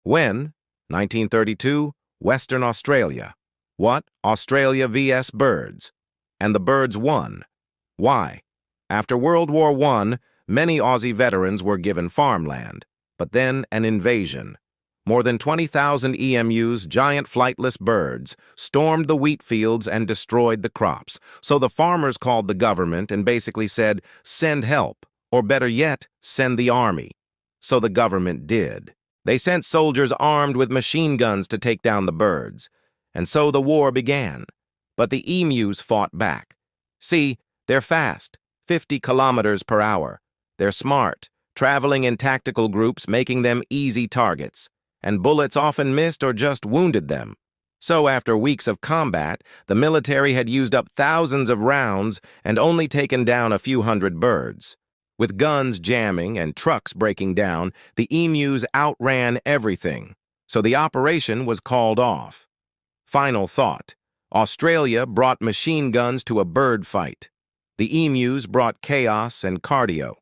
When? 1932, Western Australia. What? Australia vs. Birds. And the birds won. Why? After World War I, many Aussie veterans were given farmland, but then an invasion. More than 20,000 EMUs, giant flightless birds, stormed the wheat fields and destroyed the crops. So the farmers called the government and basically said, send help, or better yet, send the army. So the government did. They sent soldiers armed with machine guns to take down the birds. And so the war began. But the emus fought back. See, they're fast, 50 kilometers per hour. They're smart, traveling in tactical groups, making them easy targets. And bullets often missed or just wounded them. So after weeks of combat, the military had used up thousands of rounds and only taken down a few hundred birds. With guns jamming and trucks breaking down, the emus outran everything. So the operation was called off. Final thought. Australia brought machine guns to a bird fight. The emus brought chaos and cardio.